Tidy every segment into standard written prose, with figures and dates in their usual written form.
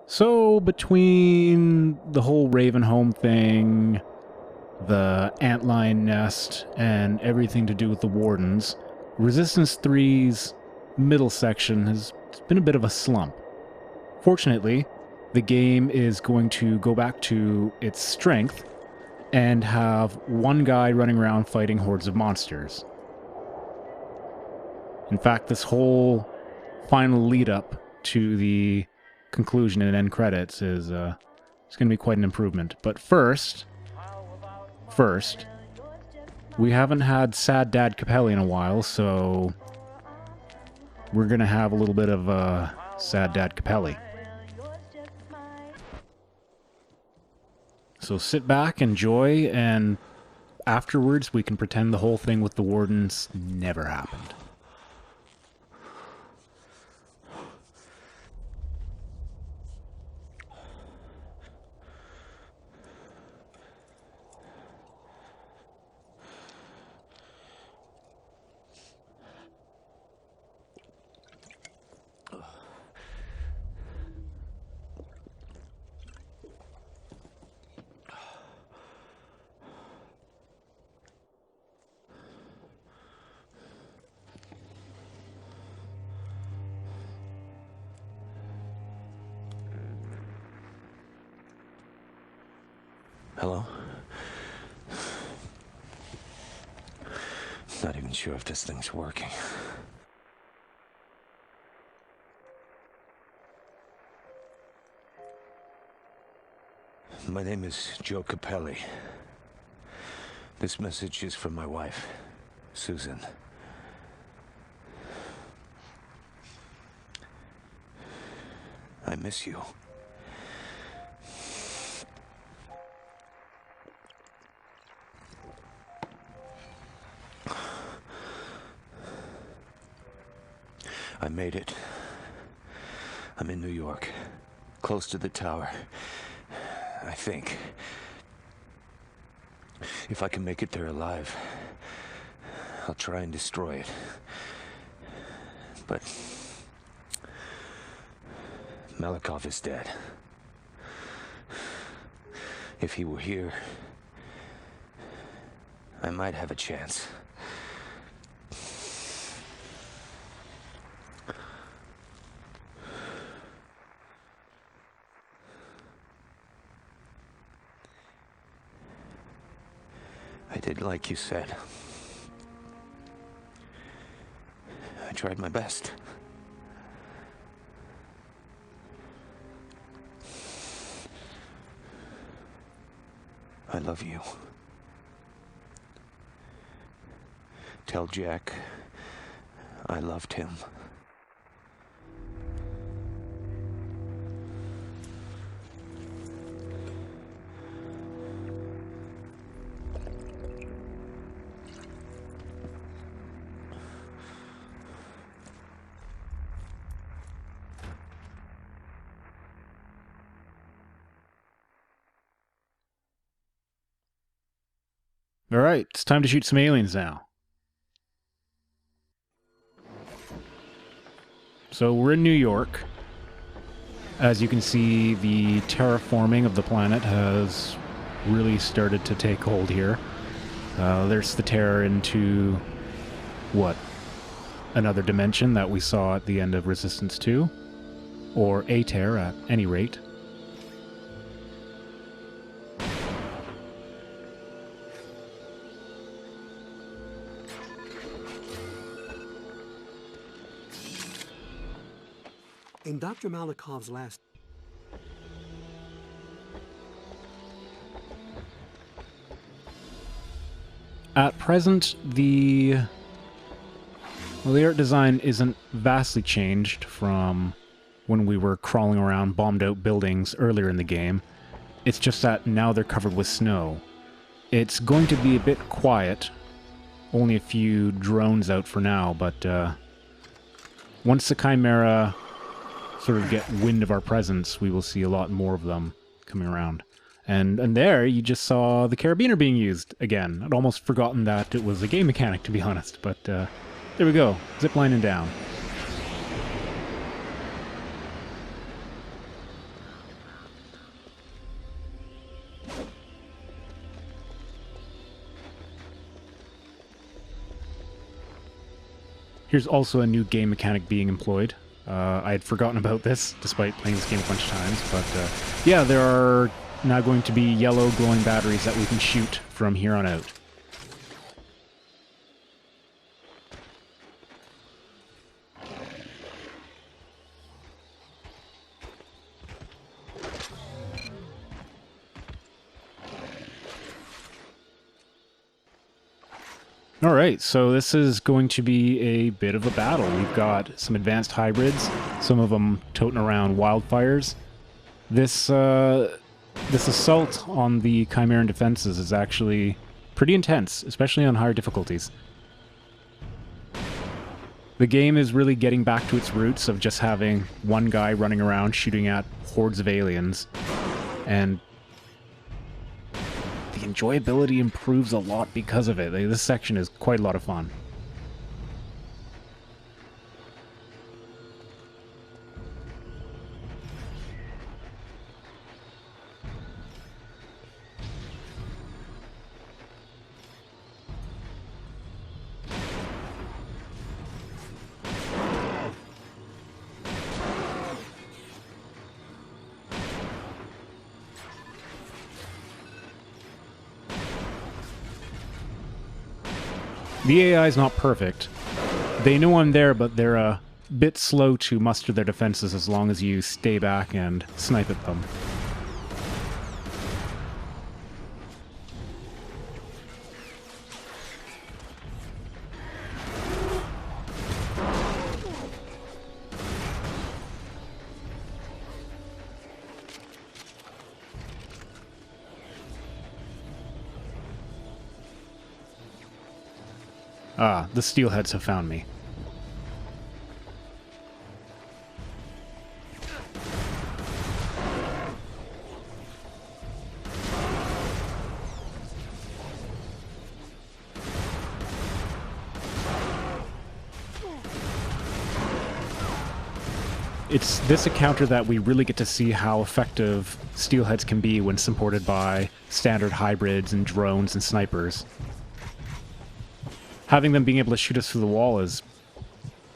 So, between the whole Ravenholm thing, the antlion nest, and everything to do with the Wardens, Resistance 3's middle section has been a bit of a slump. Fortunately, the game is going to go back to its strength and have one guy running around fighting hordes of monsters. In fact, this whole final lead up to the conclusion and end credits is it's going to be quite an improvement. But first, we haven't had Sad Dad Capelli in a while, so we're going to have a little bit of Sad Dad Capelli. So sit back, enjoy, and afterwards we can pretend the whole thing with the Wardens never happened. Hello? Not even sure if this thing's working. My name is Joe Capelli. This message is from my wife, Susan. I miss you. I made it. I'm in New York, close to the tower, I think. If I can make it there alive, I'll try and destroy it. But Malikov is dead. If he were here, I might have a chance. I did like you said. I tried my best. I love you. Tell Jack I loved him. Alright, it's time to shoot some aliens now. So we're in New York. As you can see, the terraforming of the planet has really started to take hold here. There's the tear into, what, another dimension that we saw at the end of Resistance 2? Or a tear, at any rate. In Dr. Malikov's last... At present, the art design isn't vastly changed from when we were crawling around bombed-out buildings earlier in the game. It's just that now they're covered with snow. It's going to be a bit quiet. Only a few drones out for now, but once the Chimera sort of get wind of our presence, we will see a lot more of them coming around. And there, you just saw the carabiner being used again. I'd almost forgotten that it was a game mechanic, to be honest, but there we go, ziplining down. Here's also a new game mechanic being employed. I had forgotten about this, despite playing this game a bunch of times, but yeah, there are now going to be yellow glowing batteries that we can shoot from here on out. Alright, so this is going to be a bit of a battle. We've got some advanced hybrids, some of them toting around wildfires. This assault on the Chimeran defenses is actually pretty intense, especially on higher difficulties. The game is really getting back to its roots of just having one guy running around shooting at hordes of aliens, and the enjoyability improves a lot because of it. This section is quite a lot of fun. The AI is not perfect. They know I'm there, but they're a bit slow to muster their defenses as long as you stay back and snipe at them. Ah, the steelheads have found me. It's this encounter that we really get to see how effective steelheads can be when supported by standard hybrids and drones and snipers. Having them being able to shoot us through the wall is,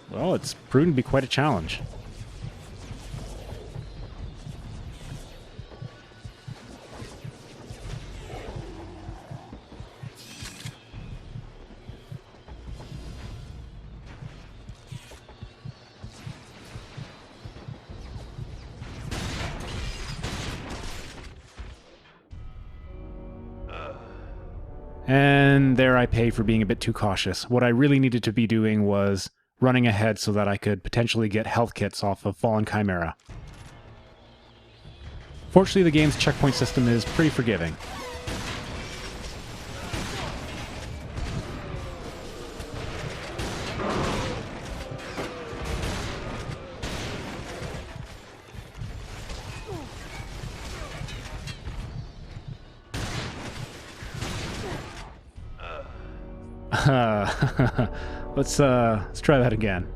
well, it's proven to be quite a challenge. And there I pay for being a bit too cautious. What I really needed to be doing was running ahead so that I could potentially get health kits off of fallen Chimera. Fortunately, the game's checkpoint system is pretty forgiving. Let's try that again.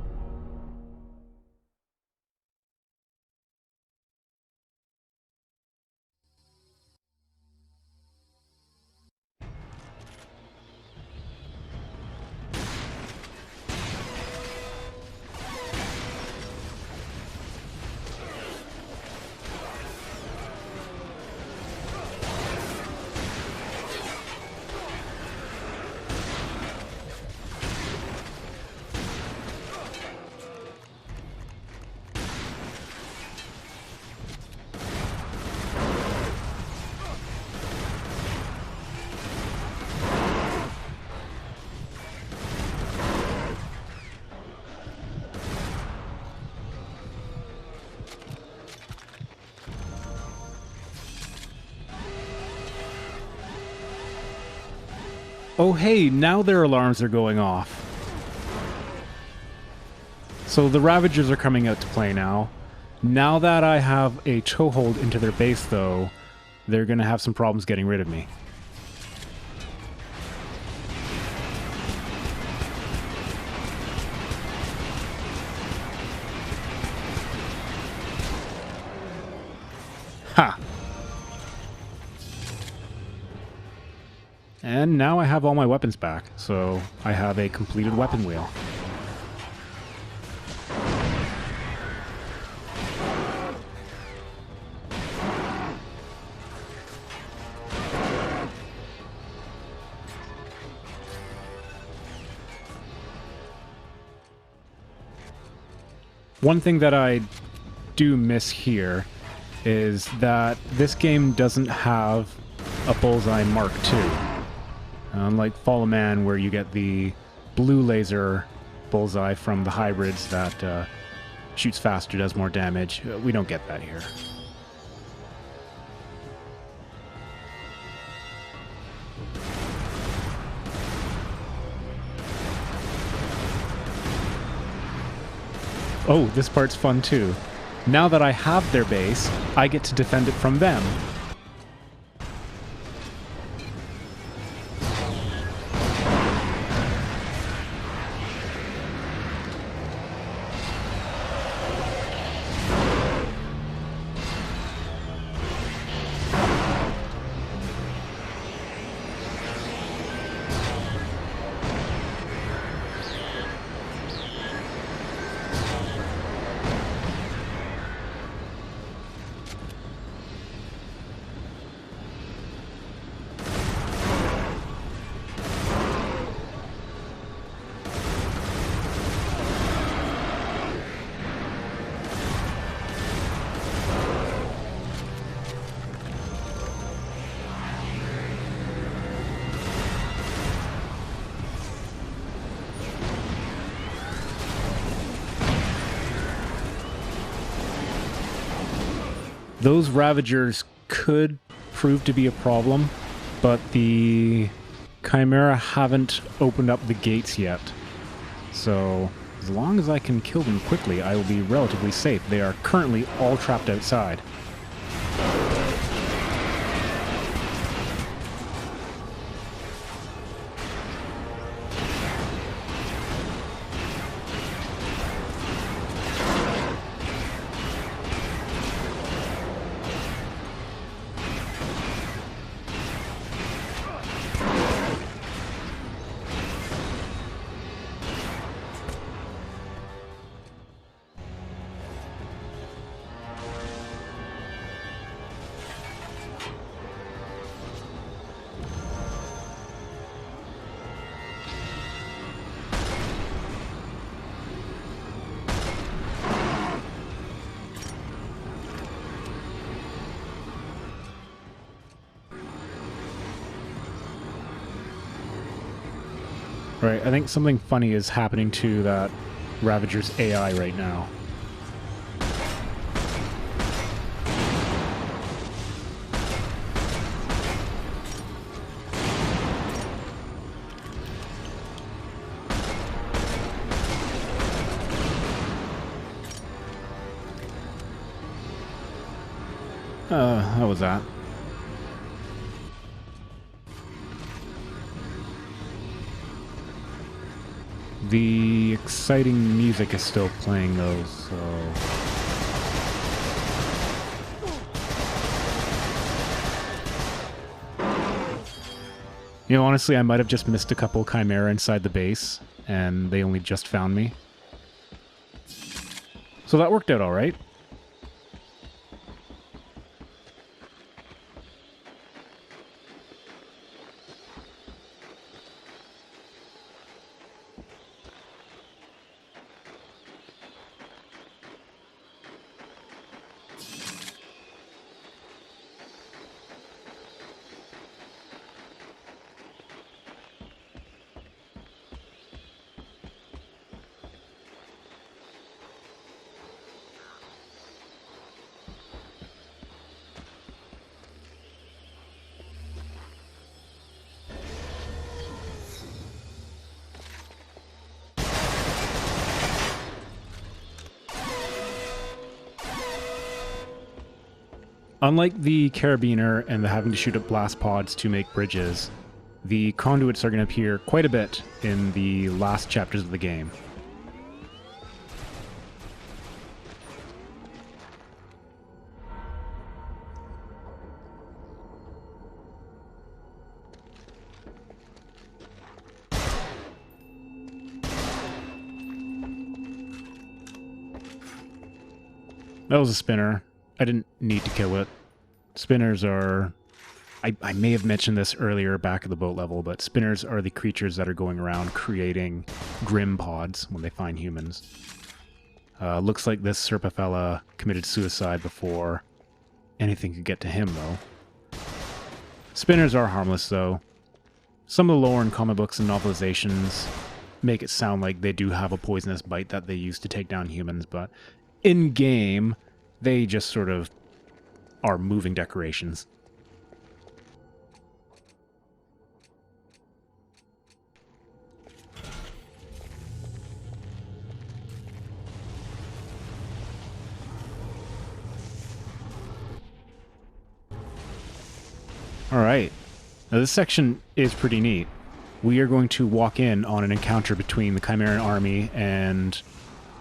Oh hey, now their alarms are going off. So the Ravagers are coming out to play now. Now that I have a toehold into their base, though, they're going to have some problems getting rid of me. Ha! And now I have all my weapons back, so I have a completed weapon wheel. One thing that I do miss here is that this game doesn't have a bullseye Mark II. Unlike Fall of Man, where you get the blue laser bullseye from the hybrids that shoots faster, does more damage, we don't get that here. Oh, this part's fun too. Now that I have their base, I get to defend it from them. Those Ravagers could prove to be a problem, but the Chimera haven't opened up the gates yet. So, as long as I can kill them quickly, I will be relatively safe. They are currently all trapped outside. Right, I think something funny is happening to that Ravager's AI right now. How was that? The exciting music is still playing though, so... You know, honestly, I might have just missed a couple Chimera inside the base, and they only just found me. So that worked out alright. Unlike the Carabiner and the having to shoot at blast pods to make bridges, the conduits are going to appear quite a bit in the last chapters of the game. That was a spinner. I didn't need to kill it. Spinners are... I may have mentioned this earlier back at the boat level, but spinners are the creatures that are going around creating grim pods when they find humans. Looks like this Serpa fella committed suicide before anything could get to him, though. Spinners are harmless, though. Some of the lore in comic books and novelizations make it sound like they do have a poisonous bite that they use to take down humans, but in-game, they just sort of are moving decorations. Alright, now this section is pretty neat. We are going to walk in on an encounter between the Chimeran army and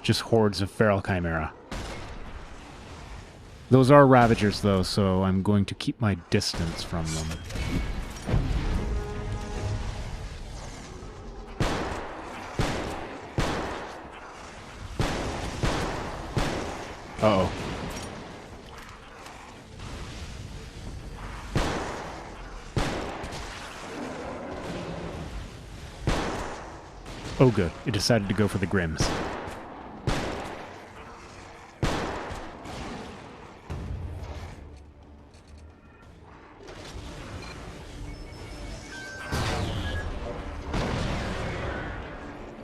just hordes of feral Chimera. Those are Ravagers though, so I'm going to keep my distance from them. Uh-oh. Oh good, it decided to go for the Grims.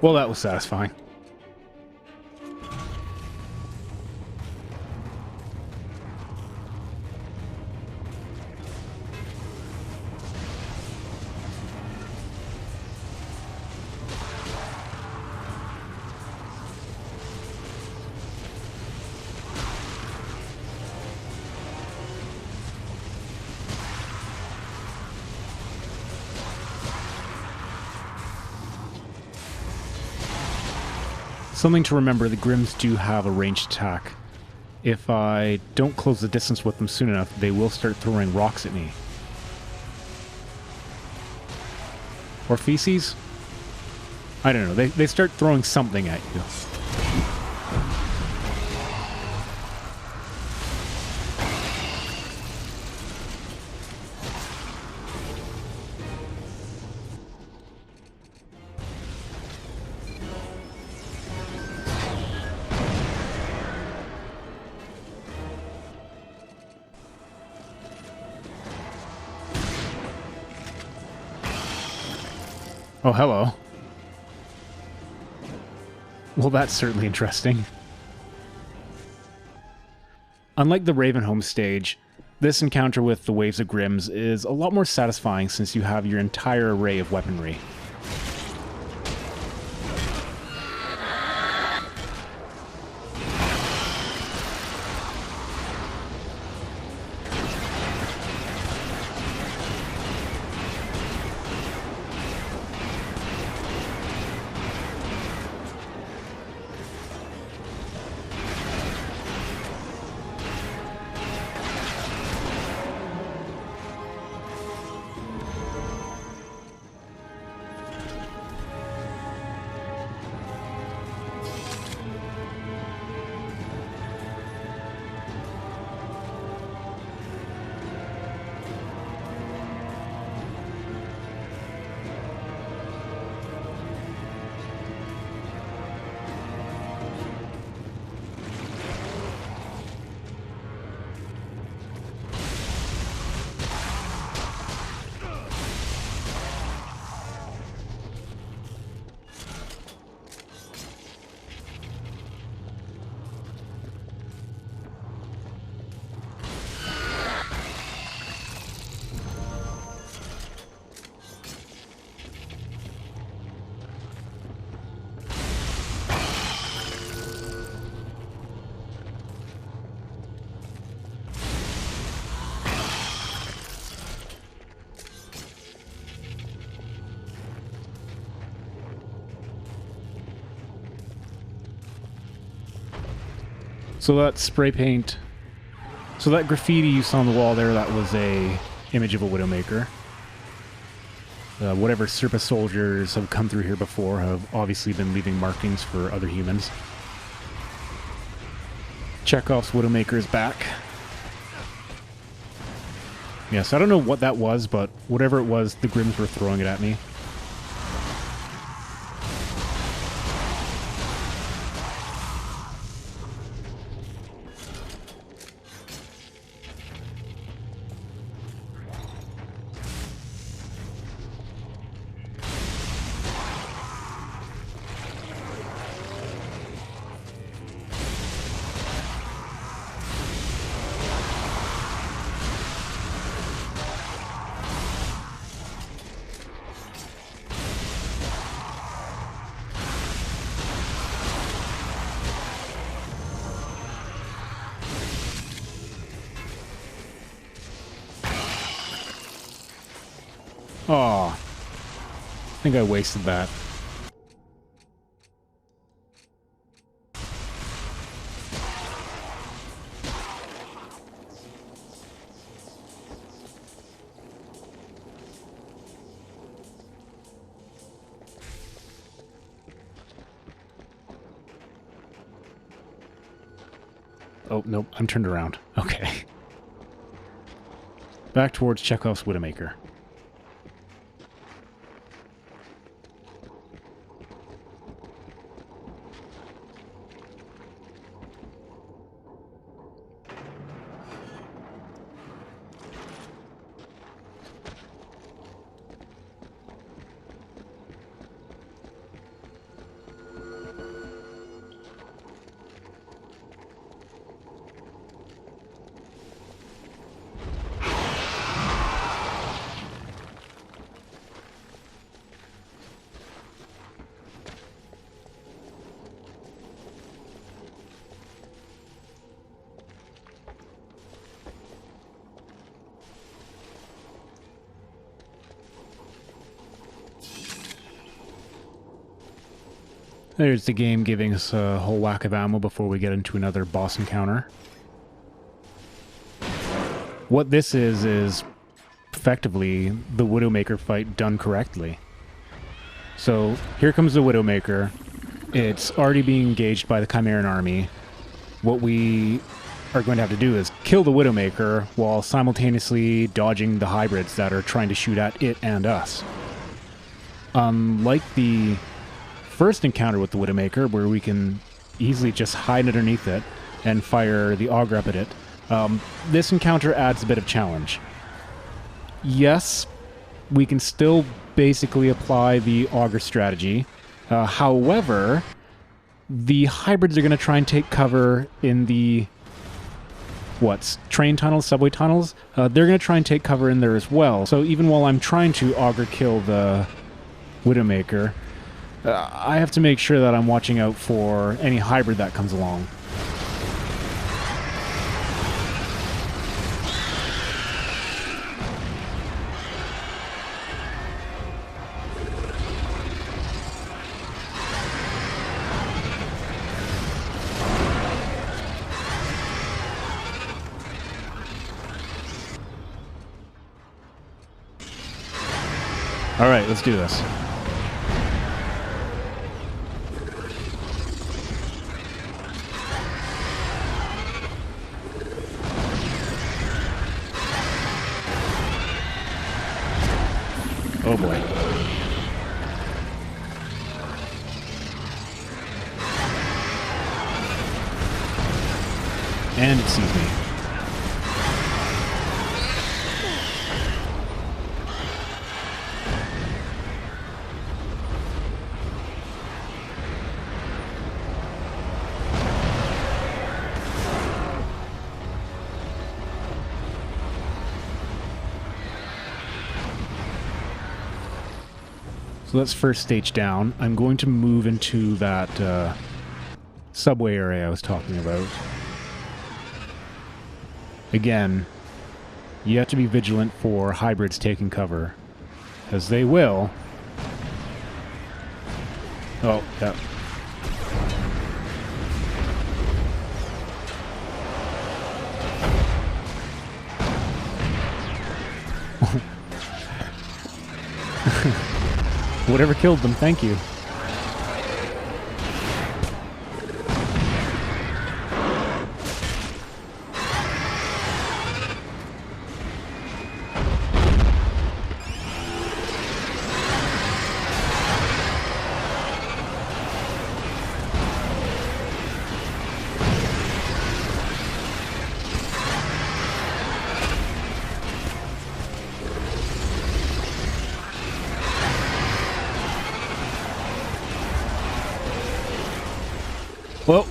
Well, that was satisfying. Something to remember, the Grims do have a ranged attack. If I don't close the distance with them soon enough, they will start throwing rocks at me. Or feces? I don't know, they start throwing something at you. Oh, hello. Well, that's certainly interesting. Unlike the Ravenholm stage, this encounter with the Waves of Grims is a lot more satisfying since you have your entire array of weaponry. So that spray paint, so that graffiti you saw on the wall there, that was a image of a Widowmaker. Whatever Serpa soldiers have come through here before have obviously been leaving markings for other humans. Chekhov's Widowmaker is back. Yes, I don't know what that was, but whatever it was, the Grims were throwing it at me. Oh, I think I wasted that. Oh, nope, I'm turned around. Okay. Back towards Chekhov's Widowmaker. There's the game giving us a whole whack of ammo before we get into another boss encounter. What this is effectively the Widowmaker fight done correctly. So here comes the Widowmaker. It's already being engaged by the Chimeran army. What we are going to have to do is kill the Widowmaker while simultaneously dodging the hybrids that are trying to shoot at it and us. Unlike the first encounter with the Widowmaker, where we can easily just hide underneath it and fire the auger up at it, this encounter adds a bit of challenge. Yes, we can still basically apply the auger strategy. However, the hybrids are going to try and take cover in the train tunnels, subway tunnels. They're going to try and take cover in there as well. So even while I'm trying to auger kill the Widowmaker, I have to make sure that I'm watching out for any hybrid that comes along. All right, let's do this. Oh boy. And it sees me. So that's first stage down. I'm going to move into that subway area I was talking about. Again, you have to be vigilant for hybrids taking cover, as they will. Oh, yeah. Whatever killed them, thank you.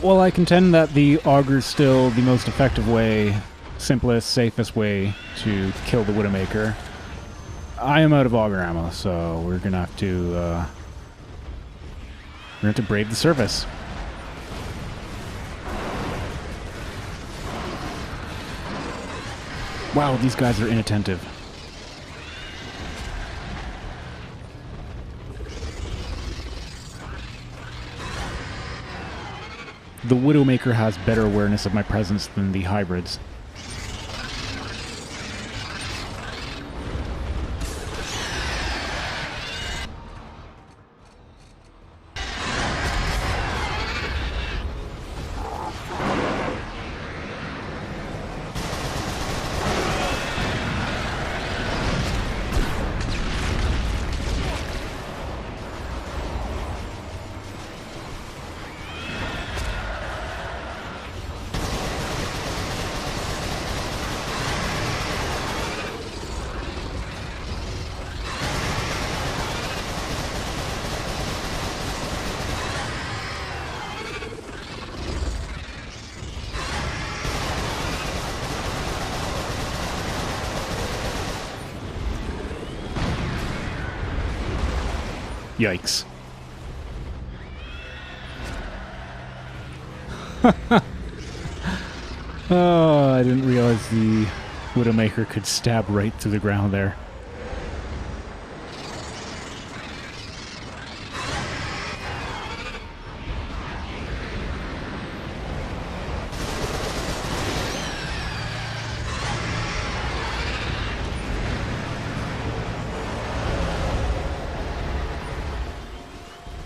Well, I contend that the auger is still the most effective way, simplest, safest way to kill the Widowmaker. I am out of auger ammo, so we're gonna have to brave the surface. Wow, these guys are inattentive. the Widowmaker has better awareness of my presence than the hybrids. Yikes. Oh, I didn't realize the Widowmaker could stab right through the ground there.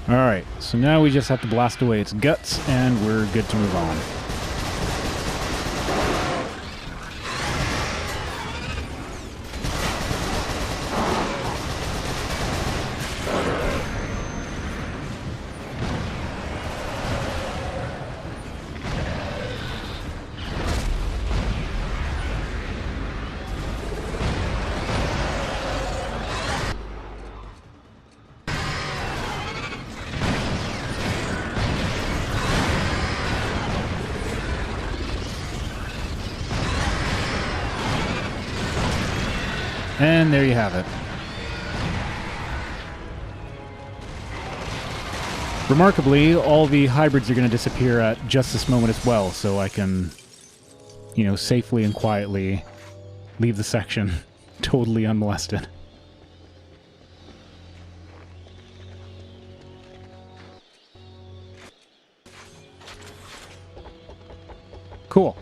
Alright, so now we just have to blast away its guts, and we're good to move on. And there you have it. Remarkably, all the hybrids are going to disappear at just this moment as well, so I can, you know, safely and quietly leave the section totally unmolested. Cool.